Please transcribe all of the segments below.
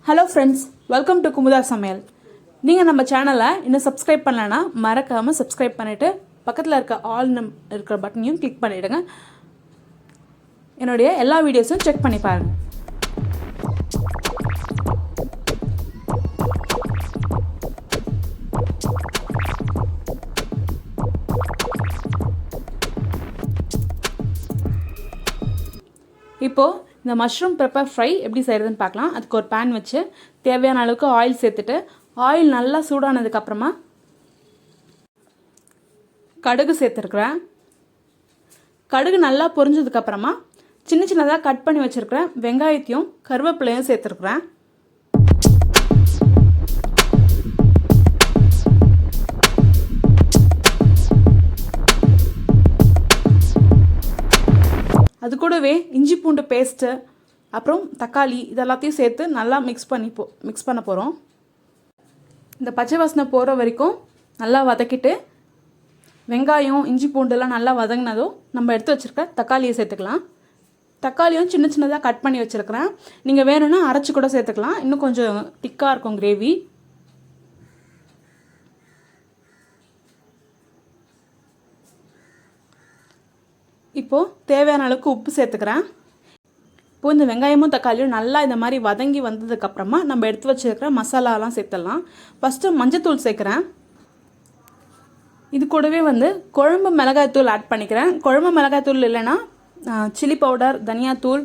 Hello friends, welcome to Kumudha samayal. நீங்கள் நம்ம சேனலை இன்னும் சப்ஸ்கிரைப் பண்ணலனா மறக்காம சப்ஸ்கிரைப் பண்ணிட்டு பக்கத்துல இருக்க ஆல் இருக்கிற பட்டனையும் கிளிக் பண்ணிடுங்க. என்னோட எல்லா வீடியோஸும் செக் பண்ணி பாருங்க. இப்போ இந்த மஷ்ரூம் பெப்பர் ஃப்ரை எப்படி செய்கிறதுன்னு பார்க்கலாம். அதுக்கு ஒரு பேன் வச்சு தேவையான அளவுக்கு ஆயில் சேர்த்துட்டு ஆயில் நல்லா சூடானதுக்கப்புறமா கடுகு சேர்த்துருக்குறேன். கடுகு நல்லா பொரிஞ்சதுக்கப்புறமா சின்ன சின்னதாக கட் பண்ணி வச்சுருக்கிறேன் வெங்காயத்தையும் கருவேப்பிலையும் சேர்த்துருக்குறேன். அது கூடவே இஞ்சி பூண்டு பேஸ்ட்டு அப்புறம் தக்காளி இதெல்லாத்தையும் சேர்த்து நல்லா மிக்ஸ் பண்ண போகிறோம். இந்த பச்சை வாசனை போகிற வரைக்கும் நல்லா வதக்கிட்டு வெங்காயம் இஞ்சி பூண்டுலாம் நல்லா வதங்கினதும் நம்ம எடுத்து வச்சுருக்க தக்காளியை சேர்த்துக்கலாம். தக்காளியும் சின்ன சின்னதாக கட் பண்ணி வச்சுருக்கிறேன். நீங்கள் வேணும்னா அரைச்சி கூட சேர்த்துக்கலாம், இன்னும் கொஞ்சம் திக்காக இருக்கும் கிரேவி. இப்போது தேவையான அளவுக்கு உப்பு சேர்த்துக்கிறேன். இப்போது இந்த வெங்காயமும் தக்காளியும் நல்லா இந்த மாதிரி வதங்கி வந்ததுக்கப்புறமா நம்ம எடுத்து வச்சுருக்கிற மசாலாலாம் சேர்த்துடலாம். ஃபஸ்ட்டு மஞ்சத்தூள் சேர்க்குறேன். இது கூடவே குழம்பு மிளகாய்த்தூள் ஆட் பண்ணிக்கிறேன். குழம்பு மிளகாய்த்தூள் இல்லைன்னா சில்லி பவுடர், தனியாத்தூள்,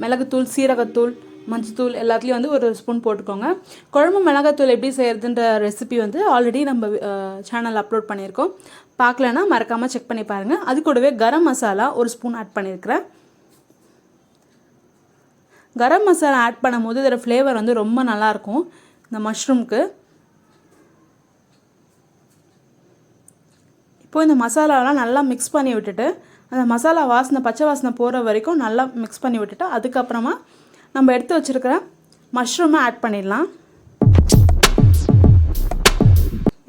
மிளகுத்தூள், சீரகத்தூள், மஞ்சத்தூள் எல்லாத்துலேயும் ஒரு ஸ்பூன் போட்டுக்கோங்க. குழம்பு மிளகாய்த்தூள் எப்படி செய்கிறதுன்ற ரெசிபி ஆல்ரெடி நம்ம சேனல் அப்லோட் பண்ணியிருக்கோம். பார்க்கலன்னா மறக்காமல் செக் பண்ணி பாருங்கள். அது கூடவே கரம் மசாலா ஒரு ஸ்பூன் ஆட் பண்ணியிருக்கிறேன். கரம் மசாலா ஆட் பண்ணும்போது இதோட ஃப்ளேவர் ரொம்ப நல்லாயிருக்கும் இந்த மஷ்ரூம்க்கு. இப்போது இந்த மசாலாலாம் நல்லா மிக்ஸ் பண்ணி விட்டுட்டு அந்த மசாலா வாசனை பச்சை வாசனை போகிற வரைக்கும் நல்லா மிக்ஸ் பண்ணி விட்டுட்டு அதுக்கப்புறமா நம்ம எடுத்து வச்சுருக்கிற மஷ்ரூமை ஆட் பண்ணிடலாம்.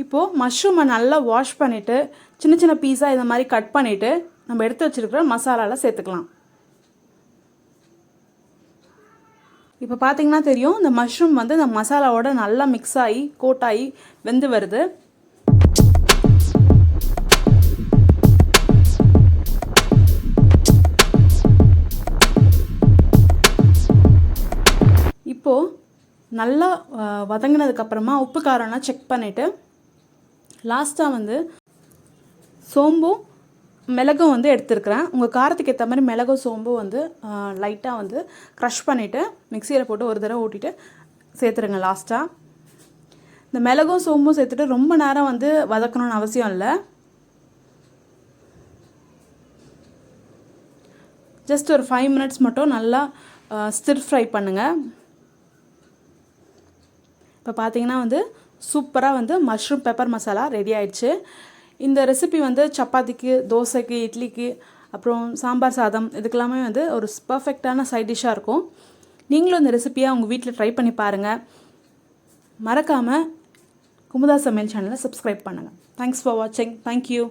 இப்போது மஷ்ரூமை நல்லா வாஷ் பண்ணிவிட்டு சின்ன சின்ன பீஸாக இந்த மாதிரி கட் பண்ணிவிட்டு நம்ம எடுத்து வச்சுருக்கிற மசாலாவில் சேர்த்துக்கலாம். இப்போ பார்த்தீங்கன்னா தெரியும், இந்த மஷ்ரூம் இந்த மசாலாவோட நல்லா மிக்ஸ் ஆகி கோட் ஆகி வெந்து வருது. இப்போது நல்லா வதங்கினதுக்கப்புறமா உப்பு காரம்லாம் செக் பண்ணிவிட்டு லாஸ்ட்டாக சோம்பும் மிளகும் எடுத்துருக்கிறேன். உங்கள் காரத்துக்கு ஏற்ற மாதிரி மிளகும் சோம்பும் லைட்டாக க்ரஷ் பண்ணிவிட்டு மிக்சியில் போட்டு ஒரு தடவை ஊட்டிட்டு சேர்த்துருங்க. லாஸ்ட்டாக இந்த மிளகும் சோம்பும் சேர்த்துட்டு ரொம்ப நேரம் வதக்கணும்னு அவசியம் இல்லை. ஜஸ்ட் ஒரு 5 மினிட்ஸ் மட்டும் நல்லா ஸ்டிர் ஃப்ரை பண்ணுங்கள். இப்போ பார்த்தீங்கன்னா சூப்பராக மஷ்ரூம் பெப்பர் மசாலா ரெடி ஆயிடுச்சு. இந்த ரெசிபி சப்பாத்திக்கு, தோசைக்கு, இட்லிக்கு, அப்புறம் சாம்பார் சாதம் இதுக்கெல்லாமே ஒரு பர்ஃபெக்டான சைட் டிஷ்ஷாக இருக்கும். நீங்களும் இந்த ரெசிபியை உங்கள் வீட்டில் ட்ரை பண்ணி பாருங்கள். மறக்காமல் குமுதா சமையல் சேனலை சப்ஸ்கிரைப் பண்ணுங்கள். தேங்க்ஸ் ஃபார் வாட்சிங். தேங்க்யூ.